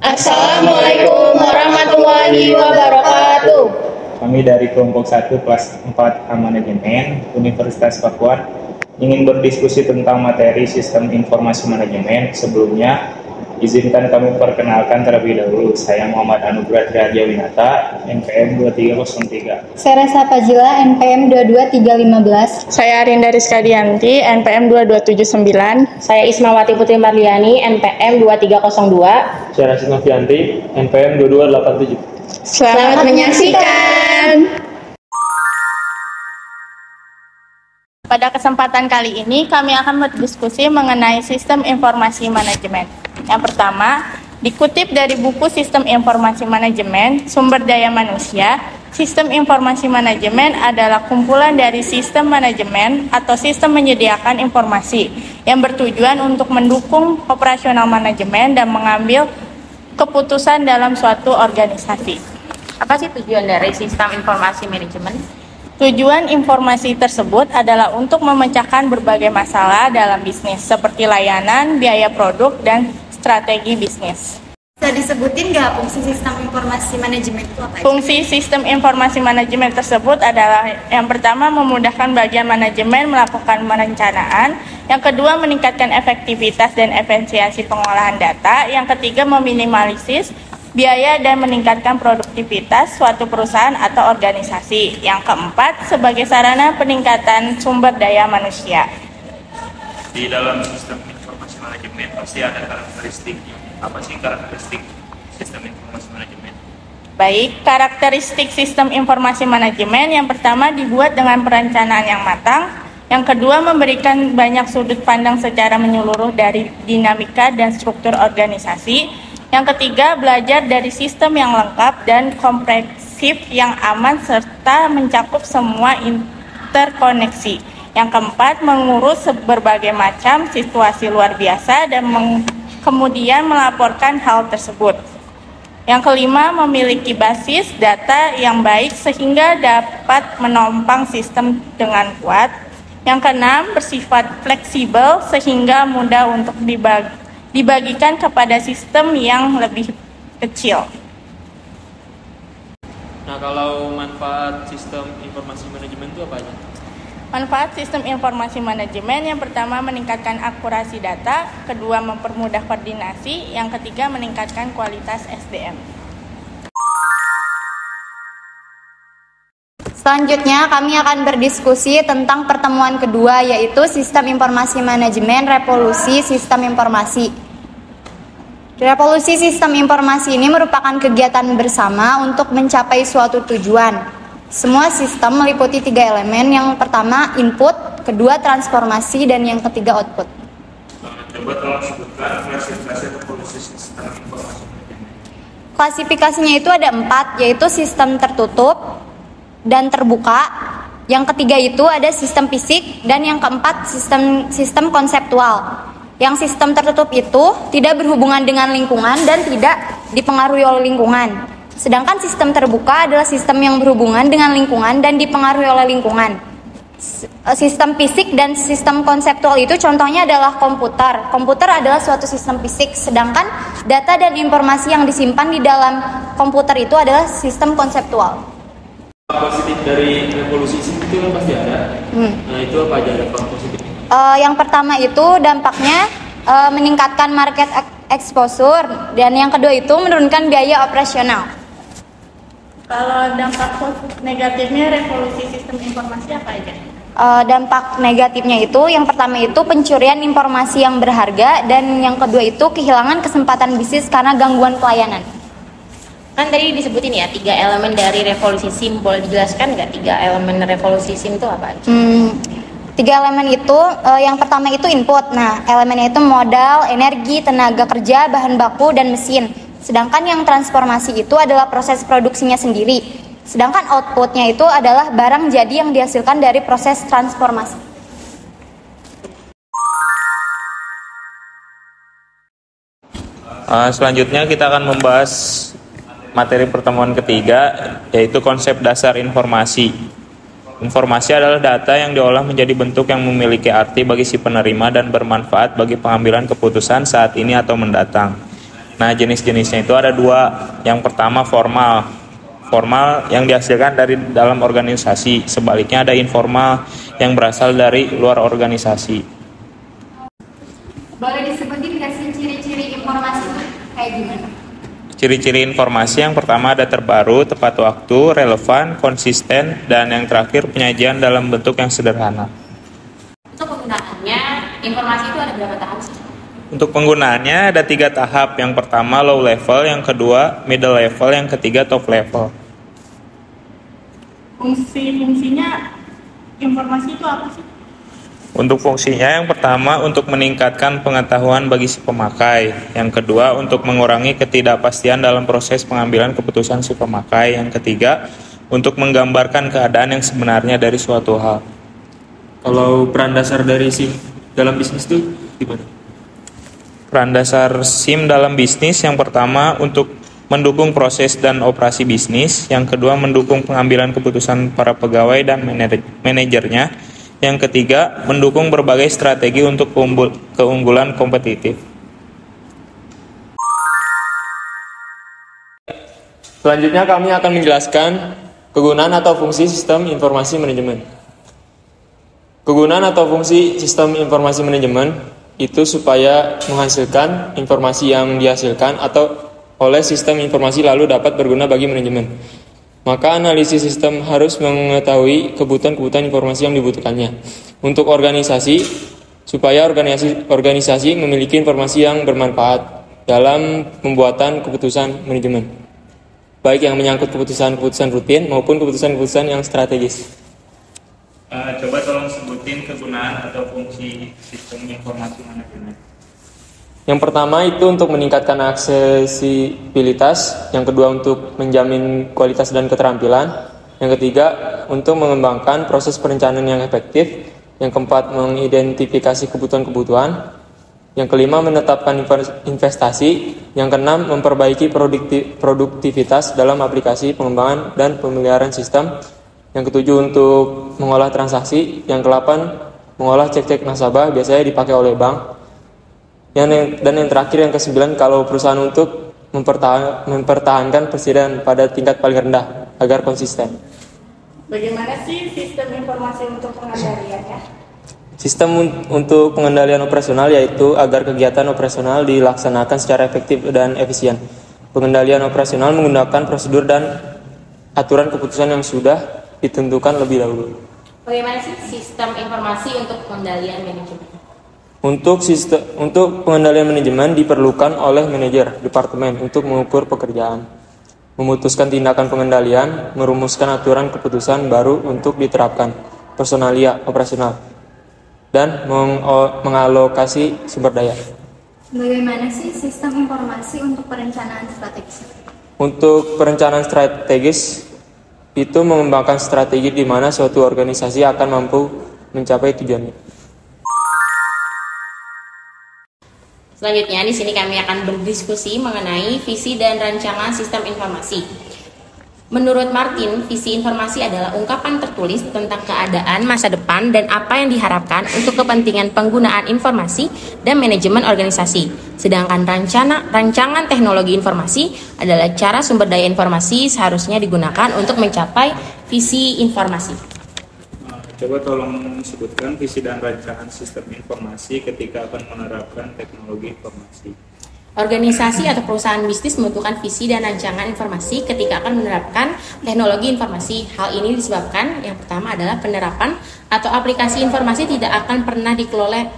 Assalamualaikum warahmatullahi wabarakatuh. Kami dari kelompok 1 kelas 4 Manajemen Universitas Pakuan ingin berdiskusi tentang materi sistem informasi manajemen. Sebelumnya, izinkan kami perkenalkan terlebih dahulu. Saya Muhammad Anugrah Triardiawinata, NPM 2303. Saya Resa Fajila, NPM 22315. Saya Arinda Rizka Dianti, NPM 2279. Saya Ismawati Putri Marliani, NPM 2302. Saya Rasid Novianti, NPM 2287. Selamat menyaksikan. Pada kesempatan kali ini, kami akan berdiskusi mengenai sistem informasi manajemen. Yang pertama, dikutip dari buku Sistem Informasi Manajemen, Sumber Daya Manusia, sistem informasi manajemen adalah kumpulan dari sistem manajemen atau sistem menyediakan informasi yang bertujuan untuk mendukung operasional manajemen dan mengambil keputusan dalam suatu organisasi. Apa sih tujuan dari sistem informasi manajemen? Tujuan informasi tersebut adalah untuk memecahkan berbagai masalah dalam bisnis, seperti layanan, biaya produk, dan strategi bisnis. Bisa disebutin nggak fungsi sistem informasi manajemen itu apa? Fungsi sistem informasi manajemen tersebut adalah yang pertama memudahkan bagian manajemen melakukan perencanaan, yang kedua meningkatkan efektivitas dan efisiensi pengolahan data, yang ketiga meminimalisir biaya dan meningkatkan produktivitas suatu perusahaan atau organisasi, yang keempat sebagai sarana peningkatan sumber daya manusia. Di dalam sistem informasi manajemen pasti ada karakteristik. Apa sih karakteristik sistem informasi manajemen? Baik, karakteristik sistem informasi manajemen yang pertama dibuat dengan perencanaan yang matang, yang kedua memberikan banyak sudut pandang secara menyeluruh dari dinamika dan struktur organisasi, yang ketiga belajar dari sistem yang lengkap dan komprehensif yang aman serta mencakup semua interkoneksi. Yang keempat, mengurus berbagai macam situasi luar biasa dan kemudian melaporkan hal tersebut. Yang kelima, memiliki basis data yang baik sehingga dapat menopang sistem dengan kuat. Yang keenam, bersifat fleksibel sehingga mudah untuk dibagikan kepada sistem yang lebih kecil. Nah, kalau manfaat sistem informasi manajemen itu apa aja? Manfaat sistem informasi manajemen yang pertama meningkatkan akurasi data, kedua mempermudah koordinasi, yang ketiga meningkatkan kualitas SDM. Selanjutnya kami akan berdiskusi tentang pertemuan kedua, yaitu sistem informasi manajemen revolusi sistem informasi. Revolusi sistem informasi ini merupakan kegiatan bersama untuk mencapai suatu tujuan. Semua sistem meliputi 3 elemen, yang pertama input, kedua transformasi, dan yang ketiga output. Coba tolong sebutkan klasifikasi revolusi sistem informasi manajemen. Klasifikasinya itu ada 4, yaitu sistem tertutup dan terbuka. Yang ketiga itu ada sistem fisik, dan yang keempat sistem konseptual. Yang sistem tertutup itu tidak berhubungan dengan lingkungan dan tidak dipengaruhi oleh lingkungan. Sedangkan sistem terbuka adalah sistem yang berhubungan dengan lingkungan dan dipengaruhi oleh lingkungan. Sistem fisik dan sistem konseptual itu contohnya adalah komputer. Komputer adalah suatu sistem fisik, sedangkan data dan informasi yang disimpan di dalam komputer itu adalah sistem konseptual. Positif dari revolusi itu kan pasti ada. Nah, itu apa aja dampak positifnya? Yang pertama itu dampaknya meningkatkan market exposure, dan yang kedua itu menurunkan biaya operasional. Kalau dampak negatifnya revolusi sistem informasi apa aja? Dampak negatifnya itu yang pertama itu pencurian informasi yang berharga, dan yang kedua itu kehilangan kesempatan bisnis karena gangguan pelayanan. Kan tadi disebutin ya 3 elemen dari revolusi SIM, boleh dijelaskan nggak 3 elemen revolusi SIM itu apa aja? 3 elemen itu, yang pertama itu input. Nah, elemennya itu modal, energi, tenaga kerja, bahan baku, dan mesin. Sedangkan yang transformasi itu adalah proses produksinya sendiri. Sedangkan outputnya itu adalah barang jadi yang dihasilkan dari proses transformasi. Selanjutnya kita akan membahas materi pertemuan ketiga, yaitu konsep dasar informasi. Informasi adalah data yang diolah menjadi bentuk yang memiliki arti bagi si penerima dan bermanfaat bagi pengambilan keputusan saat ini atau mendatang. Nah, jenis-jenisnya itu ada dua. Yang pertama formal. Formal yang dihasilkan dari dalam organisasi. Sebaliknya ada informal yang berasal dari luar organisasi. Boleh disebutin nggak sih ciri-ciri informasi itu kayak gimana? Ciri-ciri informasi yang pertama ada terbaru, tepat waktu, relevan, konsisten, dan yang terakhir penyajian dalam bentuk yang sederhana. Untuk penggunaannya, informasi itu ada berapa tahap sih? Untuk penggunaannya ada 3 tahap. Yang pertama low level, yang kedua middle level, yang ketiga top level. Fungsinya informasi itu apa sih? Untuk fungsinya yang pertama untuk meningkatkan pengetahuan bagi si pemakai. Yang kedua untuk mengurangi ketidakpastian dalam proses pengambilan keputusan si pemakai. Yang ketiga untuk menggambarkan keadaan yang sebenarnya dari suatu hal. Kalau peran dasar dari SIM dalam bisnis itu gimana? Peran dasar SIM dalam bisnis yang pertama untuk mendukung proses dan operasi bisnis, yang kedua mendukung pengambilan keputusan para pegawai dan manajernya, yang ketiga mendukung berbagai strategi untuk keunggulan kompetitif. Selanjutnya kami akan menjelaskan kegunaan atau fungsi sistem informasi manajemen. Kegunaan atau fungsi sistem informasi manajemen itu supaya menghasilkan informasi yang dihasilkan atau oleh sistem informasi lalu dapat berguna bagi manajemen. Maka analisis sistem harus mengetahui kebutuhan-kebutuhan informasi yang dibutuhkannya. Untuk organisasi, supaya organisasi memiliki informasi yang bermanfaat dalam pembuatan keputusan manajemen, baik yang menyangkut keputusan-keputusan rutin maupun keputusan-keputusan yang strategis. Coba tolong sebutin kegunaan atau fungsi sistem informasi manajemen. Yang pertama itu untuk meningkatkan aksesibilitas, yang kedua untuk menjamin kualitas dan keterampilan, yang ketiga untuk mengembangkan proses perencanaan yang efektif, yang keempat mengidentifikasi kebutuhan-kebutuhan, yang kelima menetapkan investasi, yang keenam memperbaiki produktivitas dalam aplikasi pengembangan dan pemeliharaan sistem, yang ketujuh untuk mengolah transaksi, yang kedelapan mengolah cek-cek nasabah biasanya dipakai oleh bank, dan yang terakhir yang kesembilan kalau perusahaan untuk mempertahankan persediaan pada tingkat paling rendah agar konsisten. Bagaimana sih sistem informasi untuk pengendaliannya? Sistem untuk pengendalian operasional yaitu agar kegiatan operasional dilaksanakan secara efektif dan efisien. Pengendalian operasional menggunakan prosedur dan aturan keputusan yang sudah ditentukan lebih dahulu. Bagaimana sih sistem informasi untuk pengendalian manajemen? Untuk pengendalian manajemen diperlukan oleh manajer departemen untuk mengukur pekerjaan, memutuskan tindakan pengendalian, merumuskan aturan keputusan baru untuk diterapkan, personalia operasional, dan mengalokasi sumber daya. Bagaimana sih sistem informasi untuk perencanaan strategis? Untuk perencanaan strategis itu mengembangkan strategi di mana suatu organisasi akan mampu mencapai tujuannya. Selanjutnya di sini kami akan berdiskusi mengenai visi dan rancangan sistem informasi. Menurut Martin, visi informasi adalah ungkapan tertulis tentang keadaan masa depan dan apa yang diharapkan untuk kepentingan penggunaan informasi dan manajemen organisasi. Sedangkan rancangan teknologi informasi adalah cara sumber daya informasi seharusnya digunakan untuk mencapai visi informasi. Coba tolong sebutkan visi dan rancangan sistem informasi ketika akan menerapkan teknologi informasi. Organisasi atau perusahaan bisnis membutuhkan visi dan rancangan informasi ketika akan menerapkan teknologi informasi. Hal ini disebabkan yang pertama adalah penerapan atau aplikasi informasi tidak akan pernah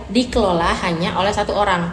dikelola hanya oleh satu orang.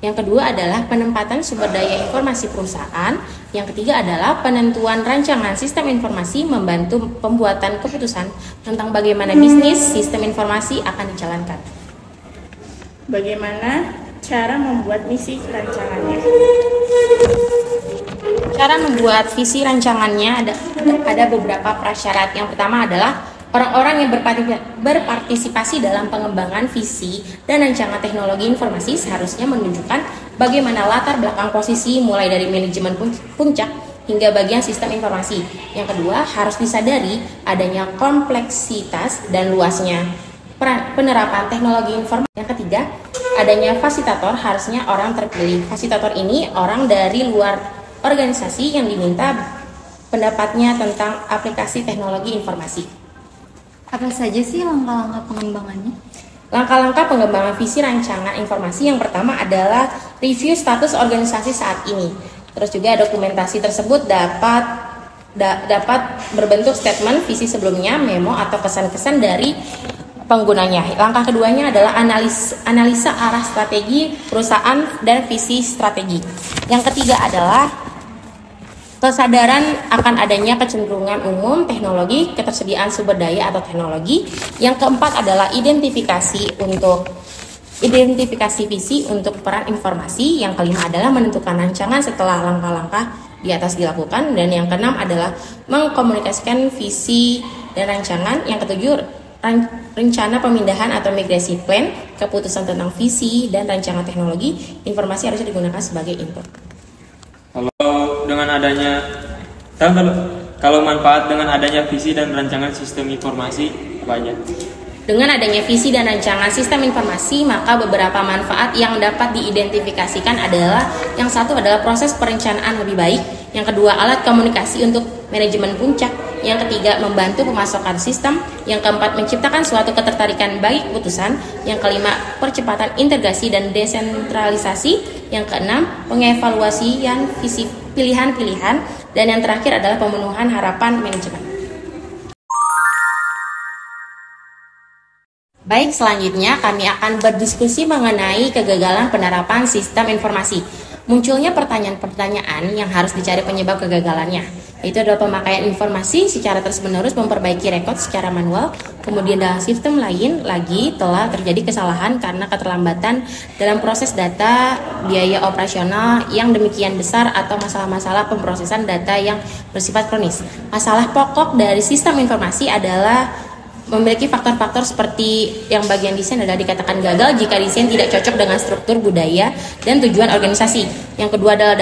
Yang kedua adalah penempatan sumber daya informasi perusahaan. Yang ketiga adalah penentuan rancangan sistem informasi membantu pembuatan keputusan tentang bagaimana bisnis sistem informasi akan dijalankan. Bagaimana cara membuat misi rancangannya? Cara membuat visi rancangannya ada beberapa prasyarat. Yang pertama adalah orang-orang yang berpartisipasi dalam pengembangan visi dan rancangan teknologi informasi seharusnya menunjukkan bagaimana latar belakang posisi mulai dari manajemen puncak hingga bagian sistem informasi. Yang kedua, harus disadari adanya kompleksitas dan luasnya penerapan teknologi informasi. Yang ketiga, adanya fasilitator, harusnya orang terpilih. Fasilitator ini orang dari luar organisasi yang diminta pendapatnya tentang aplikasi teknologi informasi. Apa saja sih langkah-langkah pengembangannya? Langkah-langkah pengembangan visi rancangan informasi yang pertama adalah review status organisasi saat ini. Terus juga dokumentasi tersebut dapat berbentuk statement visi sebelumnya, memo atau kesan-kesan dari penggunanya. Langkah keduanya adalah analisa arah strategi perusahaan dan visi strategi. Yang ketiga adalah kesadaran akan adanya kecenderungan umum teknologi, ketersediaan sumber daya atau teknologi. Yang keempat adalah identifikasi visi untuk peran informasi. Yang kelima adalah menentukan rancangan setelah langkah-langkah di atas dilakukan. Dan yang keenam adalah mengkomunikasikan visi dan rancangan. Yang ketujuh, rencana pemindahan atau migrasi plan. Keputusan tentang visi dan rancangan teknologi informasi harusnya digunakan sebagai input. Kalau manfaat dengan adanya visi dan rancangan sistem informasi apa aja? Dengan adanya visi dan rancangan sistem informasi, maka beberapa manfaat yang dapat diidentifikasikan adalah, yang satu adalah proses perencanaan lebih baik, yang kedua alat komunikasi untuk manajemen puncak, yang ketiga membantu pemasokan sistem, yang keempat menciptakan suatu ketertarikan bagi keputusan, yang kelima percepatan integrasi dan desentralisasi, yang keenam pengevaluasian visi pilihan-pilihan, dan yang terakhir adalah pemenuhan harapan manajemen. Baik, selanjutnya kami akan berdiskusi mengenai kegagalan penerapan sistem informasi. Munculnya pertanyaan-pertanyaan yang harus dicari penyebab kegagalannya, yaitu adalah pemakaian informasi secara terus-menerus, memperbaiki rekod secara manual, kemudian dalam sistem lain lagi telah terjadi kesalahan karena keterlambatan dalam proses data, biaya operasional yang demikian besar, atau masalah-masalah pemrosesan data yang bersifat kronis. Masalah pokok dari sistem informasi adalah memiliki faktor-faktor seperti yang bagian desain adalah dikatakan gagal jika desain tidak cocok dengan struktur budaya dan tujuan organisasi. Yang kedua adalah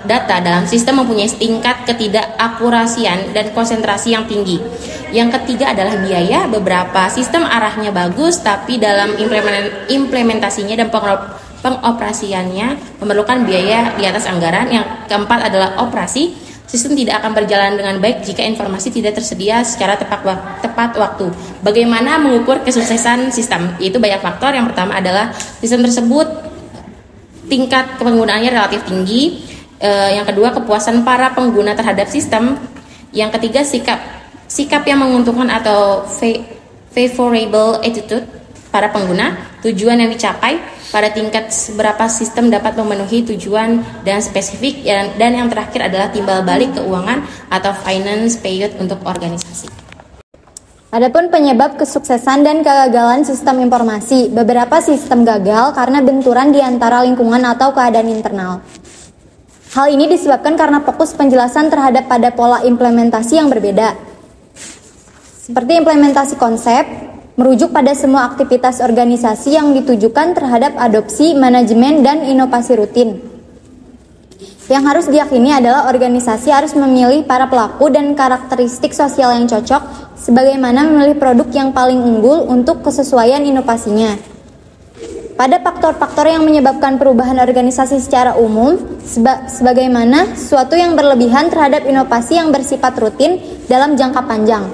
data dalam sistem mempunyai tingkat ketidakakurasian dan konsentrasi yang tinggi. Yang ketiga adalah biaya. Beberapa sistem arahnya bagus, tapi dalam implementasinya dan pengoperasiannya memerlukan biaya di atas anggaran. Yang keempat adalah operasi. Sistem tidak akan berjalan dengan baik jika informasi tidak tersedia secara tepat waktu. Bagaimana mengukur kesuksesan sistem? Itu banyak faktor. Yang pertama adalah sistem tersebut tingkat penggunaannya relatif tinggi. Yang kedua, kepuasan para pengguna terhadap sistem. Yang ketiga, sikap yang menguntungkan atau favorable attitude para pengguna. Tujuan yang dicapai pada tingkat seberapa sistem dapat memenuhi tujuan dan spesifik, dan yang terakhir adalah timbal balik keuangan atau finance payout untuk organisasi. Adapun penyebab kesuksesan dan kegagalan sistem informasi, beberapa sistem gagal karena benturan di antara lingkungan atau keadaan internal. Hal ini disebabkan karena fokus penjelasan terhadap pada pola implementasi yang berbeda. Seperti implementasi konsep, merujuk pada semua aktivitas organisasi yang ditujukan terhadap adopsi, manajemen, dan inovasi rutin. Yang harus diyakini adalah organisasi harus memilih para pelaku dan karakteristik sosial yang cocok, sebagaimana memilih produk yang paling unggul untuk kesesuaian inovasinya. Pada faktor-faktor yang menyebabkan perubahan organisasi secara umum, sebagaimana suatu yang berlebihan terhadap inovasi yang bersifat rutin dalam jangka panjang.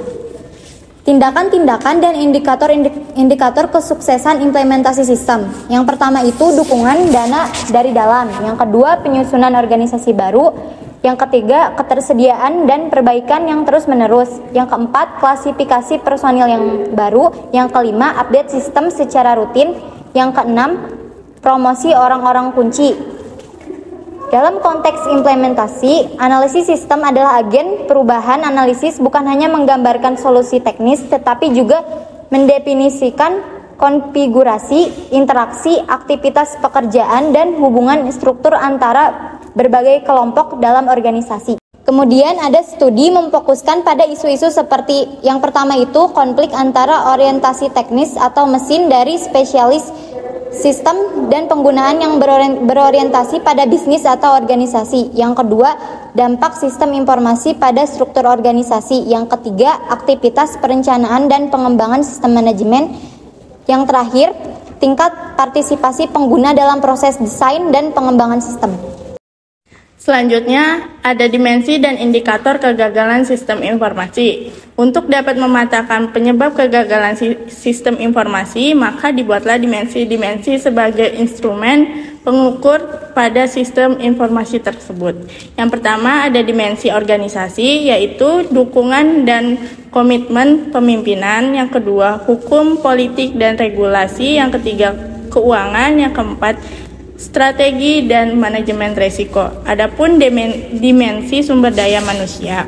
Tindakan-tindakan dan indikator kesuksesan implementasi sistem. Yang pertama itu dukungan dana dari dalam. Yang kedua, penyusunan organisasi baru. Yang ketiga, ketersediaan dan perbaikan yang terus-menerus. Yang keempat, klasifikasi personil yang baru. Yang kelima, update sistem secara rutin. Yang keenam, promosi orang-orang kunci. Dalam konteks implementasi, analisis sistem adalah agen perubahan. Analisis bukan hanya menggambarkan solusi teknis, tetapi juga mendefinisikan konfigurasi, interaksi, aktivitas pekerjaan, dan hubungan struktur antara berbagai kelompok dalam organisasi. Kemudian ada studi memfokuskan pada isu-isu seperti yang pertama itu konflik antara orientasi teknis atau mesin dari spesialis sistem dan penggunaan yang berorientasi pada bisnis atau organisasi. Yang kedua, dampak sistem informasi pada struktur organisasi. Yang ketiga, aktivitas perencanaan dan pengembangan sistem manajemen. Yang terakhir, tingkat partisipasi pengguna dalam proses desain dan pengembangan sistem. Selanjutnya, ada dimensi dan indikator kegagalan sistem informasi. Untuk dapat mematakan penyebab kegagalan sistem informasi, maka dibuatlah dimensi-dimensi sebagai instrumen pengukur pada sistem informasi tersebut. Yang pertama ada dimensi organisasi, yaitu dukungan dan komitmen pemimpinan. Yang kedua, hukum, politik, dan regulasi. Yang ketiga, keuangan. Yang keempat, strategi dan manajemen risiko. Adapun dimensi sumber daya manusia.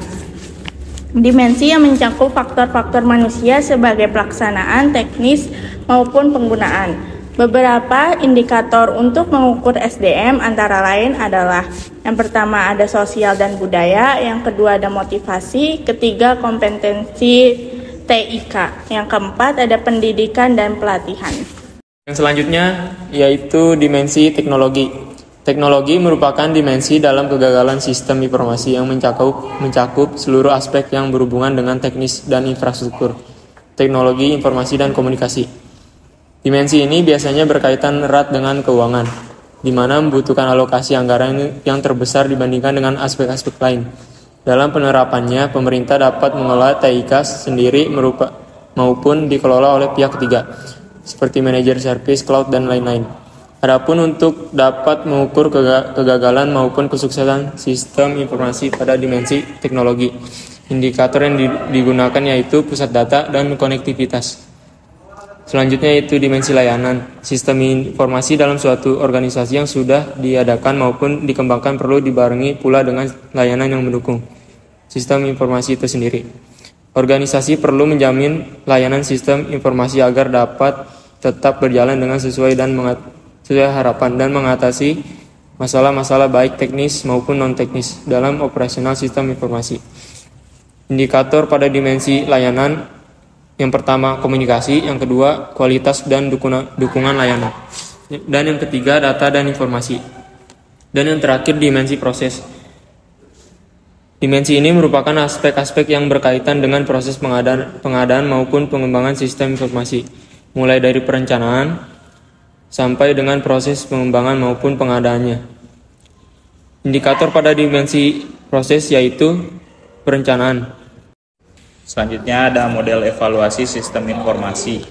Dimensi yang mencakup faktor-faktor manusia sebagai pelaksanaan, teknis, maupun penggunaan. Beberapa indikator untuk mengukur SDM antara lain adalah: yang pertama ada sosial dan budaya, yang kedua ada motivasi, ketiga kompetensi TIK, yang keempat ada pendidikan dan pelatihan. Yang selanjutnya yaitu dimensi teknologi. Teknologi merupakan dimensi dalam kegagalan sistem informasi yang mencakup seluruh aspek yang berhubungan dengan teknis dan infrastruktur, teknologi, informasi, dan komunikasi. Dimensi ini biasanya berkaitan erat dengan keuangan, di mana membutuhkan alokasi anggaran yang terbesar dibandingkan dengan aspek-aspek lain. Dalam penerapannya, pemerintah dapat mengelola TIK sendiri maupun dikelola oleh pihak ketiga, seperti manajer service, cloud, dan lain-lain. Adapun untuk dapat mengukur kegagalan maupun kesuksesan sistem informasi pada dimensi teknologi, indikator yang digunakan yaitu pusat data dan konektivitas. Selanjutnya yaitu dimensi layanan. Sistem informasi dalam suatu organisasi yang sudah diadakan maupun dikembangkan perlu dibarengi pula dengan layanan yang mendukung sistem informasi itu sendiri. Organisasi perlu menjamin layanan sistem informasi agar dapat tetap berjalan dengan sesuai harapan dan mengatasi masalah-masalah baik teknis maupun non-teknis dalam operasional sistem informasi. Indikator pada dimensi layanan, yang pertama komunikasi, yang kedua kualitas dan dukungan layanan, dan yang ketiga data dan informasi, dan yang terakhir dimensi proses. Dimensi ini merupakan aspek-aspek yang berkaitan dengan proses pengadaan maupun pengembangan sistem informasi, mulai dari perencanaan sampai dengan proses pengembangan maupun pengadaannya. Indikator pada dimensi proses yaitu perencanaan. Selanjutnya ada model evaluasi sistem informasi.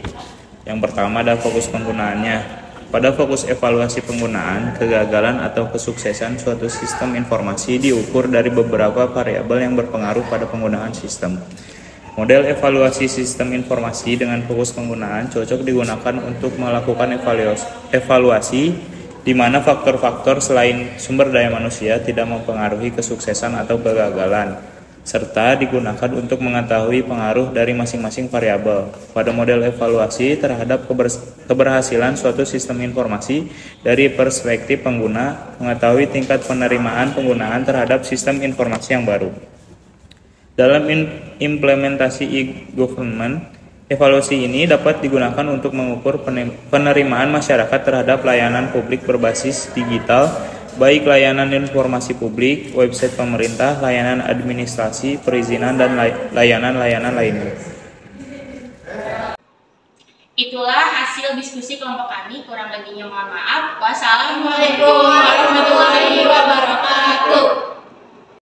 Yang pertama ada fokus penggunaannya. Pada fokus evaluasi penggunaan, kegagalan atau kesuksesan suatu sistem informasi diukur dari beberapa variabel yang berpengaruh pada penggunaan sistem. Model evaluasi sistem informasi dengan fokus penggunaan cocok digunakan untuk melakukan evaluasi di mana faktor-faktor selain sumber daya manusia tidak mempengaruhi kesuksesan atau kegagalan, serta digunakan untuk mengetahui pengaruh dari masing-masing variabel. Pada model evaluasi terhadap keberhasilan suatu sistem informasi dari perspektif pengguna, mengetahui tingkat penerimaan penggunaan terhadap sistem informasi yang baru. Dalam implementasi e-government, evaluasi ini dapat digunakan untuk mengukur penerimaan masyarakat terhadap layanan publik berbasis digital, baik layanan informasi publik, website pemerintah, layanan administrasi, perizinan, dan layanan-layanan lainnya. Itulah hasil diskusi kelompok kami, kurang lebihnya mohon maaf. Wassalamualaikum warahmatullahi wabarakatuh.